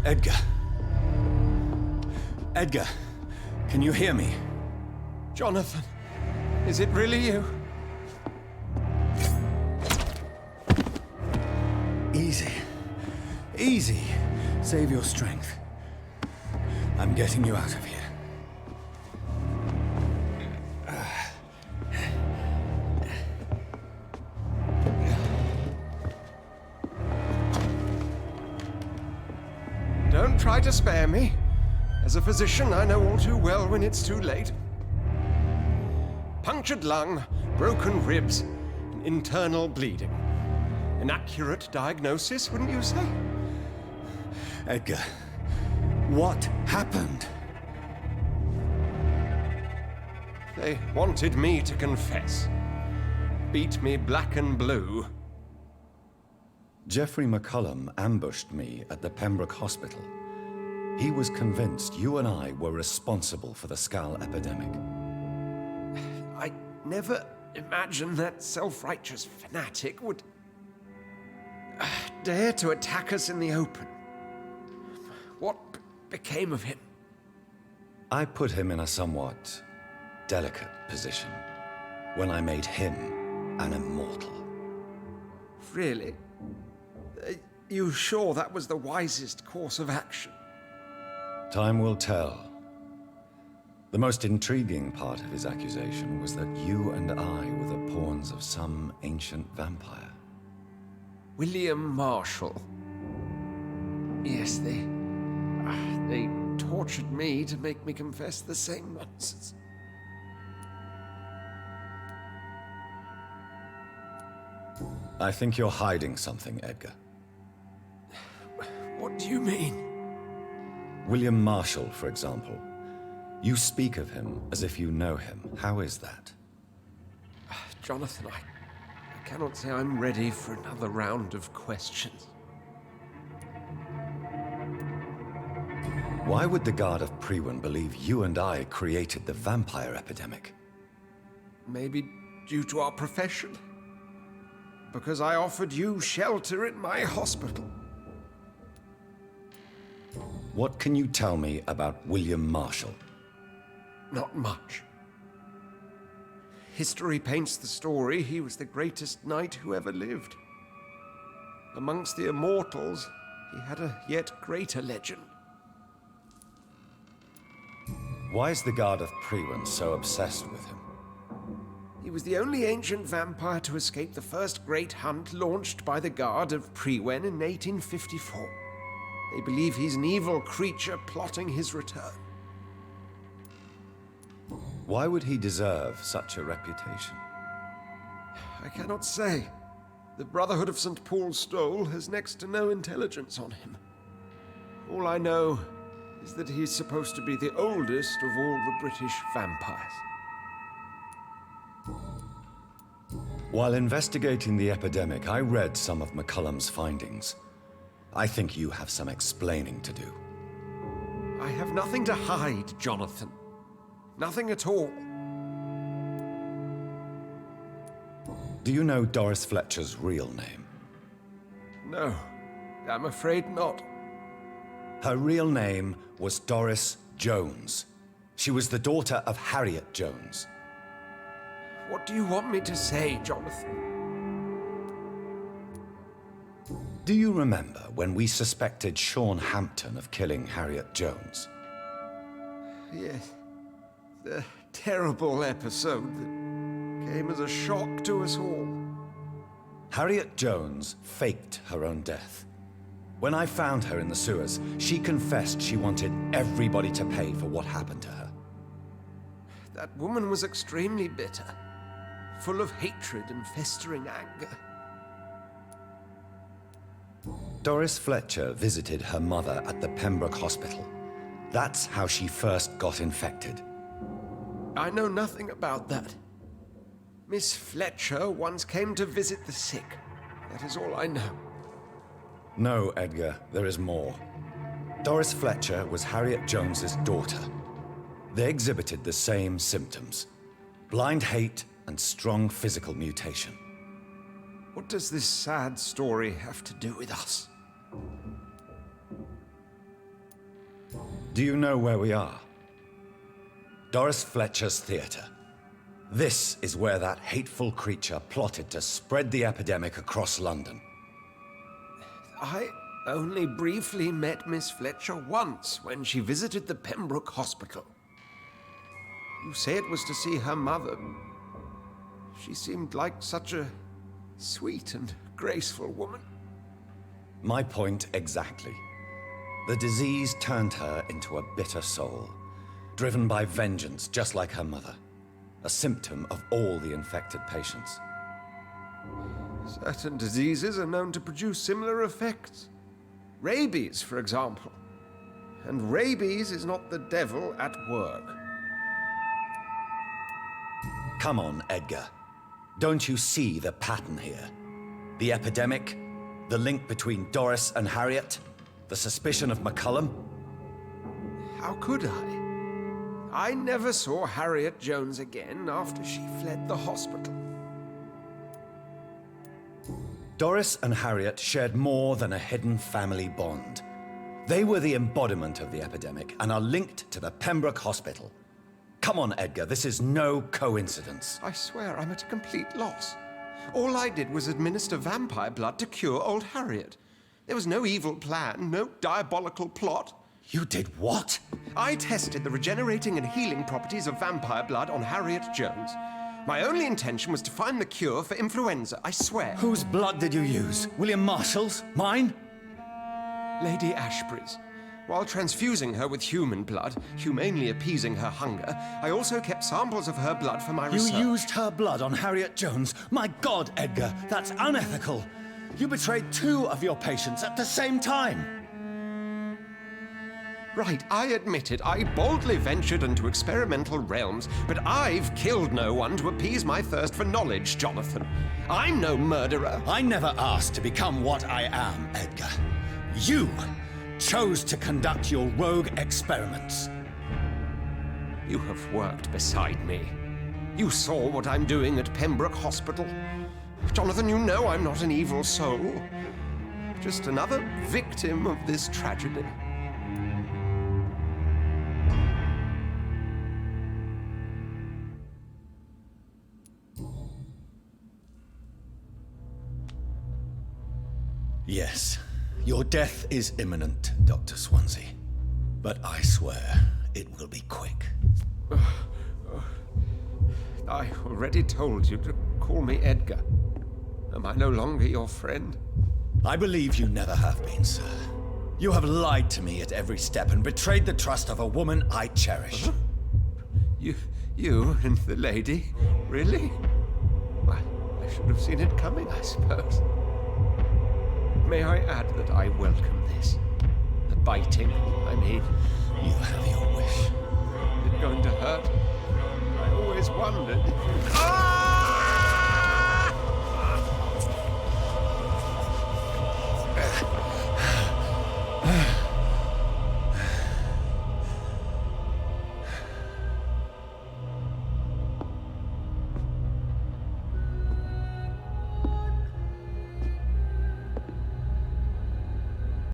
Edgar. Edgar, can you hear me? Jonathan, is it really you? Easy. Easy. Save your strength. I'm getting you out of here. Don't try to spare me. As a physician, I know all too well when it's too late. Punctured lung, broken ribs, and internal bleeding. An accurate diagnosis, wouldn't you say? Edgar, what happened? They wanted me to confess. Beat me black and blue. Jeffrey McCullum ambushed me at the Pembroke Hospital. He was convinced you and I were responsible for the Skal epidemic. I never imagined that self-righteous fanatic would dare to attack us in the open. What became of him? I put him in a somewhat delicate position when I made him an immortal. Really? You sure that was the wisest course of action? Time will tell. The most intriguing part of his accusation was that you and I were the pawns of some ancient vampire. William Marshall. Yes, they tortured me to make me confess the same nonsense. I think you're hiding something, Edgar. What do you mean? William Marshall, for example. You speak of him as if you know him. How is that? Jonathan, I cannot say I'm ready for another round of questions. Why would the Guard of Priwen believe you and I created the vampire epidemic? Maybe due to our profession? Because I offered you shelter in my hospital. What can you tell me about William Marshall? Not much. History paints the story he was the greatest knight who ever lived. Amongst the immortals, he had a yet greater legend. Why is the Guard of Priwen so obsessed with him? He was the only ancient vampire to escape the first great hunt launched by the Guard of Priwen in 1854. They believe he's an evil creature plotting his return. Why would he deserve such a reputation? I cannot say. The Brotherhood of St. Paul's Stole has next to no intelligence on him. All I know is that he's supposed to be the oldest of all the British vampires. While investigating the epidemic, I read some of McCullum's findings. I think you have some explaining to do. I have nothing to hide, Jonathan. Nothing at all. Do you know Doris Fletcher's real name? No, I'm afraid not. Her real name was Doris Jones. She was the daughter of Harriet Jones. What do you want me to say, Jonathan? Do you remember when we suspected Sean Hampton of killing Harriet Jones? Yes. The terrible episode that came as a shock to us all. Harriet Jones faked her own death. When I found her in the sewers, she confessed she wanted everybody to pay for what happened to her. That woman was extremely bitter, full of hatred and festering anger. Doris Fletcher visited her mother at the Pembroke Hospital. That's how she first got infected. I know nothing about that. Miss Fletcher once came to visit the sick. That is all I know. No, Edgar, there is more. Doris Fletcher was Harriet Jones's daughter. They exhibited the same symptoms: blind hate and strong physical mutation. What does this sad story have to do with us? Do you know where we are? Doris Fletcher's theater. This is where that hateful creature plotted to spread the epidemic across London. I only briefly met Miss Fletcher once when she visited the Pembroke Hospital. You say it was to see her mother. She seemed like such a sweet and graceful woman. My point exactly. The disease turned her into a bitter soul, driven by vengeance just like her mother. A symptom of all the infected patients. Certain diseases are known to produce similar effects. Rabies, for example. And rabies is not the devil at work. Come on, Edgar. Don't you see the pattern here? The epidemic, the link between Doris and Harriet, the suspicion of McCullum? How could I? I never saw Harriet Jones again after she fled the hospital. Doris and Harriet shared more than a hidden family bond. They were the embodiment of the epidemic and are linked to the Pembroke Hospital. Come on, Edgar, this is no coincidence. I swear I'm at a complete loss. All I did was administer vampire blood to cure old Harriet. There was no evil plan, no diabolical plot. You did what? I tested the regenerating and healing properties of vampire blood on Harriet Jones. My only intention was to find the cure for influenza, I swear. Whose blood did you use? William Marshall's? Mine? Lady Ashbury's. While transfusing her with human blood, humanely appeasing her hunger, I also kept samples of her blood for my research. You used her blood on Harriet Jones? My God, Edgar, that's unethical. You betrayed 2 of your patients at the same time. Right, I admit it. I boldly ventured into experimental realms, but I've killed no one to appease my thirst for knowledge, Jonathan. I'm no murderer. I never asked to become what I am, Edgar. You chose to conduct your rogue experiments. You have worked beside me. You saw what I'm doing at Pembroke Hospital. Jonathan, you know I'm not an evil soul. Just another victim of this tragedy. Yes, your death is imminent, Dr. Swansea. But I swear, it will be quick. I already told you to call me Edgar. Am I no longer your friend? I believe you never have been, sir. You have lied to me at every step and betrayed the trust of a woman I cherish. Huh? You and the lady? Really? Well, I should have seen it coming, I suppose. May I add that I welcome this? The biting, I mean. You have your wish. Is it going to hurt? I always wondered. Ah!